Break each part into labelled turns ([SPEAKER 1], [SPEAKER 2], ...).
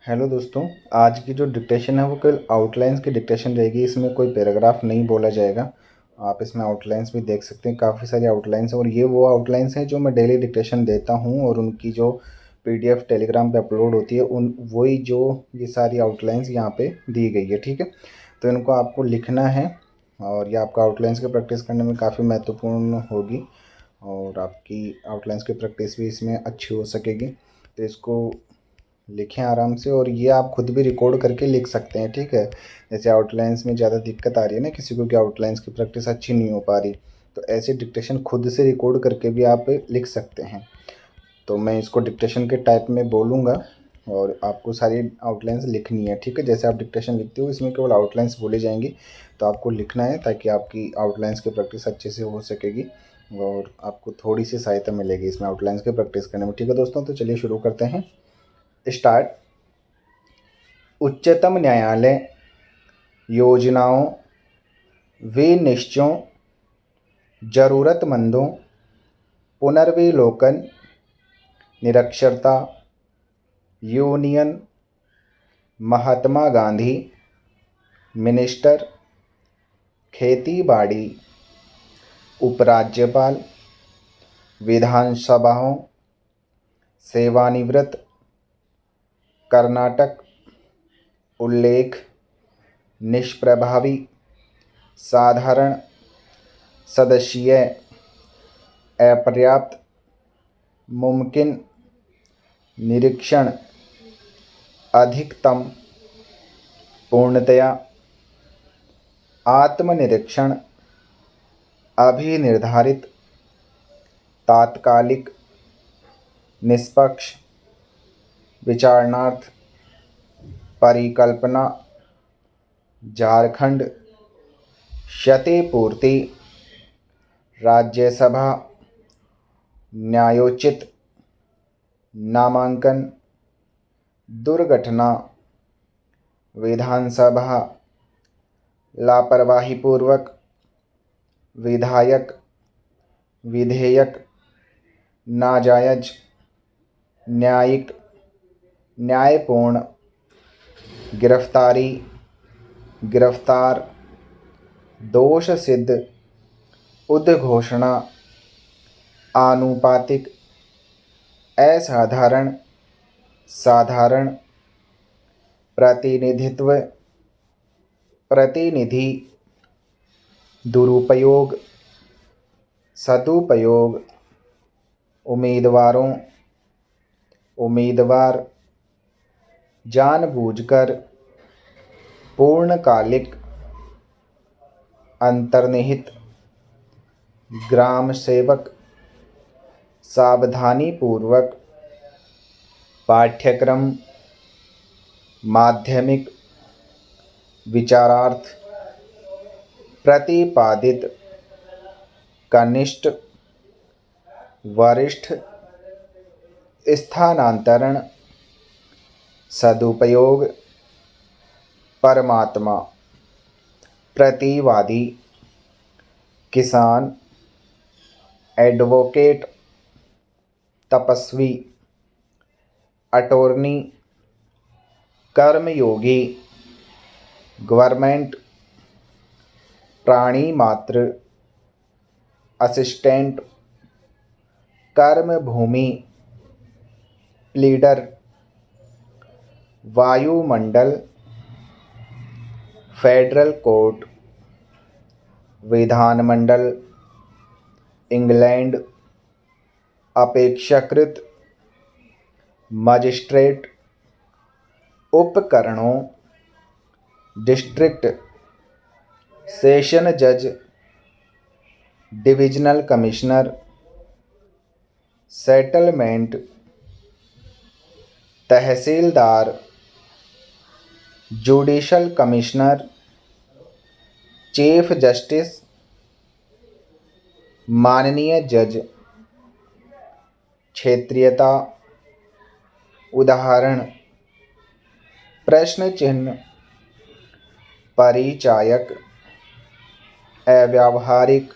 [SPEAKER 1] Hello दोस्तों। आज की जो डिक्टेशन है वो केवल आउटलाइंस की डिक्टेशन रहेगी। इसमें कोई पैराग्राफ नहीं बोला जाएगा। आप इसमें आउटलाइंस भी देख सकते हैं, काफ़ी सारी आउटलाइंस हैं और ये वो आउटलाइंस हैं जो मैं डेली डिक्टेशन देता हूँ और उनकी जो पीडीएफ टेलीग्राम पे अपलोड होती है उन वही जो ये सारी आउटलाइंस यहाँ पे दी गई है। ठीक है, तो इनको आपको लिखना है और ये आपका आउटलाइंस की प्रैक्टिस करने में काफ़ी महत्वपूर्ण होगी और आपकी आउटलाइंस की प्रैक्टिस भी इसमें अच्छी हो सकेगी। तो इसको लिखें आराम से और ये आप खुद भी रिकॉर्ड करके लिख सकते हैं। ठीक है, जैसे आउटलाइंस में ज़्यादा दिक्कत आ रही है ना किसी को कि आउटलाइंस की प्रैक्टिस अच्छी नहीं हो पा रही, तो ऐसे डिक्टेशन खुद से रिकॉर्ड करके भी आप लिख सकते हैं। तो मैं इसको डिक्टेशन के टाइप में बोलूँगा और आपको सारी आउटलाइंस लिखनी है। ठीक है, जैसे आप डिक्टेशन लिखते हो इसमें केवल आउटलाइंस बोली जाएंगी, तो आपको लिखना है ताकि आपकी आउटलाइंस की प्रैक्टिस अच्छे से हो सकेगी और आपको थोड़ी सी सहायता मिलेगी इसमें आउटलाइंस की प्रैक्टिस करने में। ठीक है दोस्तों, तो चलिए शुरू करते हैं। स्टार्ट। उच्चतम न्यायालय योजनाओं विनिश्चयों ज़रूरतमंदों पुनर्विलोकन निरक्षरता यूनियन महात्मा गांधी मिनिस्टर खेती बाड़ी उपराज्यपाल विधानसभाओं सेवानिवृत्त कर्नाटक उल्लेख निष्प्रभावी साधारण सदस्यीय अपर्याप्त मुमकिन निरीक्षण अधिकतम पूर्णतया आत्मनिरीक्षण अभिनिर्धारित तात्कालिक निष्पक्ष विचारणार्थ परिकल्पना झारखंड क्षतिपूर्ति राज्यसभा न्यायोचित नामांकन दुर्घटना विधानसभा लापरवाहीपूर्वक विधायक विधेयक नाजायज न्यायिक न्यायपूर्ण गिरफ्तारी गिरफ्तार दोष सिद्ध उद्घोषणा आनुपातिक असाधारण साधारण प्रतिनिधित्व प्रतिनिधि दुरुपयोग सदुपयोग उम्मीदवारों उम्मीदवार जानबूझकर पूर्णकालिक अंतर्निहित ग्राम सेवक सावधानीपूर्वक पाठ्यक्रम माध्यमिक विचारार्थ प्रतिपादित कनिष्ठ वरिष्ठ स्थानांतरण सदुपयोग परमात्मा प्रतिवादी किसान एडवोकेट तपस्वी अटॉर्नी कर्मयोगी गवर्नमेंट प्राणी मात्र असिस्टेंट कर्मभूमि प्लीडर वायुमंडल फेडरल कोर्ट विधानमंडल इंग्लैंड अपेक्षाकृत मजिस्ट्रेट उपकरणों डिस्ट्रिक्ट सेशन जज डिविजनल कमिश्नर सेटलमेंट तहसीलदार जुडिशल कमिश्नर चीफ जस्टिस माननीय जज क्षेत्रीयता उदाहरण प्रश्न चिन्ह परिचायक अव्यावहारिक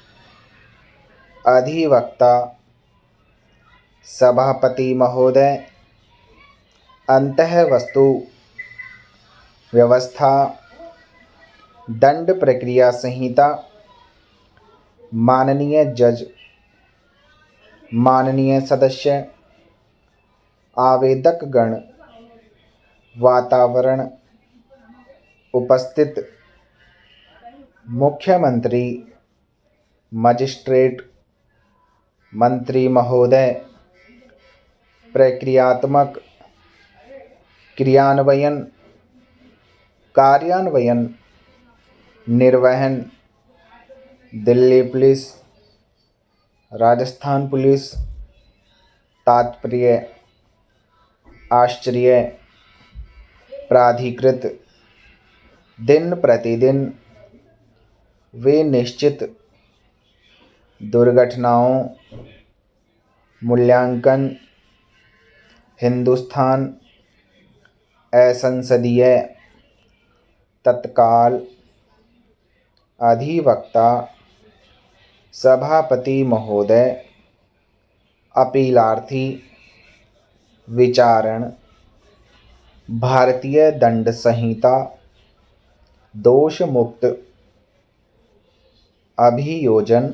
[SPEAKER 1] अधिवक्ता सभापति महोदय अंतःवस्तु व्यवस्था, दंड प्रक्रिया संहिता, माननीय जज, माननीय सदस्य, आवेदकगण, वातावरण, उपस्थित, मुख्यमंत्री, मजिस्ट्रेट, मंत्री महोदय, प्रक्रियात्मक, क्रियान्वयन, कार्यान्वयन, निर्वहन, दिल्ली पुलिस, राजस्थान पुलिस, तात्पर्य, आश्चर्य, प्राधिकृत, दिन प्रतिदिन, वे निश्चित, दुर्घटनाओं, मूल्यांकन, हिंदुस्तान, असंसदीय, तत्काल, अधिवक्ता, सभापति महोदय, अपीलार्थी, विचारण, भारतीय दंड संहिता, दोष मुक्त, अभियोजन,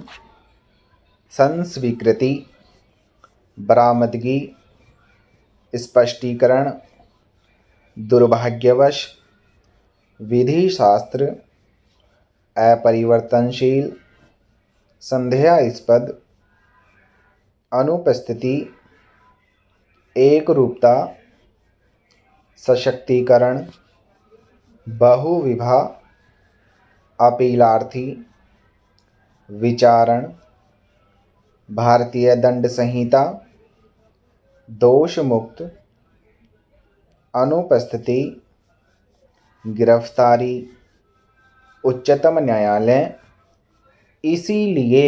[SPEAKER 1] संस्वीकृति, बरामदगी, स्पष्टीकरण, दुर्भाग्यवश, विधि शास्त्र, अपरिवर्तनशील, संदेहास्पद, अनुपस्थिति, एकरूपता, सशक्तिकरण, बहुविवाह, अपीलार्थी, विचारण, भारतीय दंड संहिता, दोष मुक्त, अनुपस्थिति, गिरफ्तारी, उच्चतम न्यायालय, इसलिए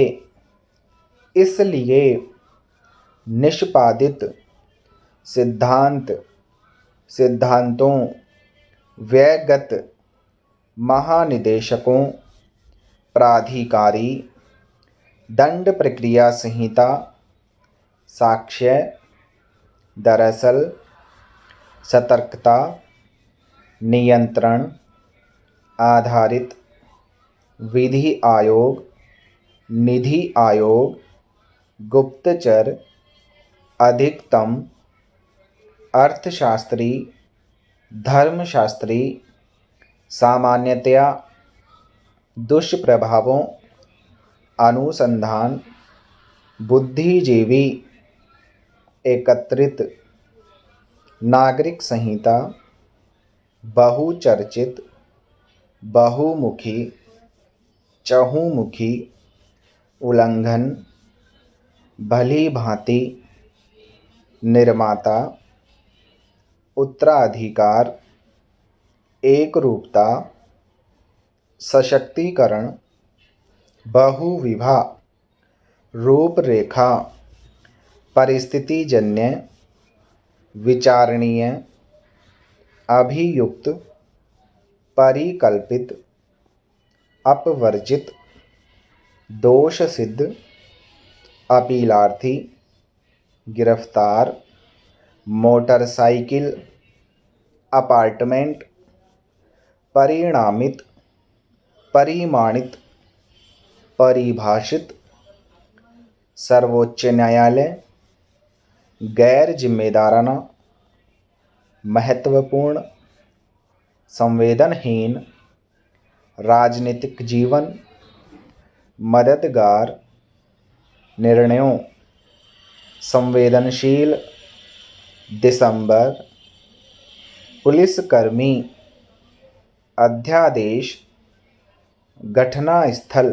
[SPEAKER 1] निष्पादित, सिद्धांत, सिद्धांतों, व्यगत, महानिदेशकों, प्राधिकारी, दंड प्रक्रिया संहिता, साक्ष्य, दरअसल, सतर्कता, नियंत्रण, आधारित, विधि आयोग, निधि आयोग, गुप्तचर, अधिकतम, अर्थशास्त्री, धर्मशास्त्री, सामान्यतया, दुष्प्रभावों, अनुसंधान, बुद्धिजीवी, एकत्रित, नागरिक संहिता, बहुचर्चित, बहुमुखी, चहुमुखी, उल्लंघन, भली भांति, निर्माता, उत्तराधिकार, एकरूपता, सशक्तिकरण, बहुविवाह, रूपरेखा, परिस्थितिजन्य, विचारणीय, अभियुक्त, परिकल्पित, अपवर्जित, दोष सिद्ध, अपीलार्थी, गिरफ्तार, मोटरसाइकिल, अपार्टमेंट, परिणामित, परिमाणित, परिभाषित, सर्वोच्च न्यायालय, गैर जिम्मेदाराना, महत्वपूर्ण, संवेदनहीन, राजनीतिक जीवन, मददगार, निर्णयों, संवेदनशील, दिसंबर, पुलिसकर्मी, अध्यादेश, घटनास्थल,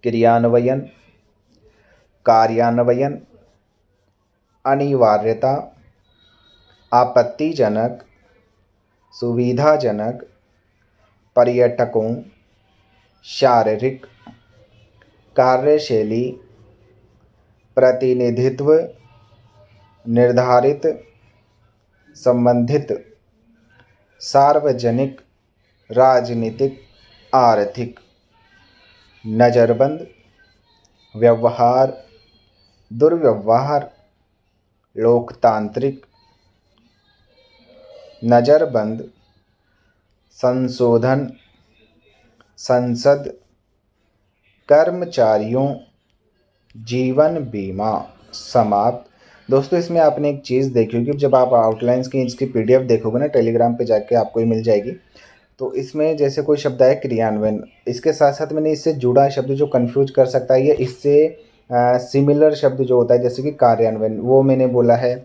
[SPEAKER 1] क्रियान्वयन, कार्यान्वयन, अनिवार्यता, आपत्तिजनक, सुविधाजनक, पर्यटकों, शारीरिक, कार्यशैली, प्रतिनिधित्व, निर्धारित, संबंधित, सार्वजनिक, राजनीतिक, आर्थिक, नज़रबंद, व्यवहार, दुर्व्यवहार, लोकतांत्रिक, नज़रबंद, संशोधन, संसद, कर्मचारियों, जीवन बीमा, समाप्त। दोस्तों इसमें आपने एक चीज़ देखी होगी, जब आप आउटलाइंस की इसकी पीडीएफ देखोगे ना टेलीग्राम पे जाके आपको ही मिल जाएगी। तो इसमें जैसे कोई शब्द है क्रियान्वयन, इसके साथ साथ मैंने इससे जुड़ा शब्द जो कंफ्यूज कर सकता है, ये इससे सिमिलर शब्द जो होता है जैसे कि कार्यान्वयन, वो मैंने बोला है।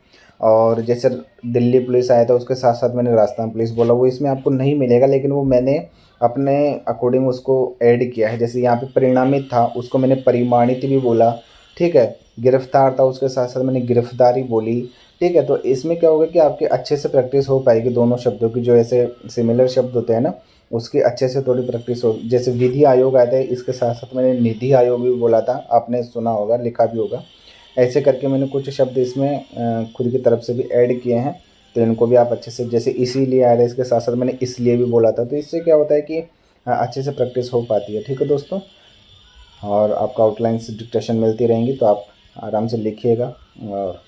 [SPEAKER 1] और जैसे दिल्ली पुलिस आया था उसके साथ साथ मैंने राजस्थान पुलिस बोला, वो इसमें आपको नहीं मिलेगा, लेकिन वो मैंने अपने अकॉर्डिंग उसको ऐड किया है। जैसे यहाँ पे परिणामित था, उसको मैंने परिमाणित भी बोला, ठीक है। गिरफ्तार था, उसके साथ साथ मैंने गिरफ्तारी बोली, ठीक है। तो इसमें क्या होगा कि आपकी अच्छे से प्रैक्टिस हो पाएगी दोनों शब्दों की, जो ऐसे सिमिलर शब्द होते हैं ना, उसकी अच्छे से थोड़ी प्रैक्टिस हो। जैसे विधि आयोग आता है, इसके साथ साथ मैंने निधि आयोग भी बोला था, आपने सुना होगा, लिखा भी होगा। ऐसे करके मैंने कुछ शब्द इसमें खुद की तरफ से भी ऐड किए हैं, तो इनको भी आप अच्छे से, जैसे इसीलिए आया था, इसके साथ साथ मैंने इसलिए भी बोला था। तो इससे क्या होता है कि अच्छे से प्रैक्टिस हो पाती है, ठीक है दोस्तों। और आपका आउटलाइन से डिक्टेशन मिलती रहेंगी, तो आप आराम से लिखिएगा और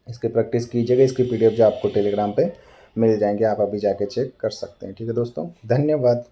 [SPEAKER 1] इसकी प्रैक्टिस कीजिएगा। इसकी पीडीएफ जो आपको टेलीग्राम पे मिल जाएंगे, आप अभी जाके चेक कर सकते हैं, ठीक है दोस्तों। धन्यवाद।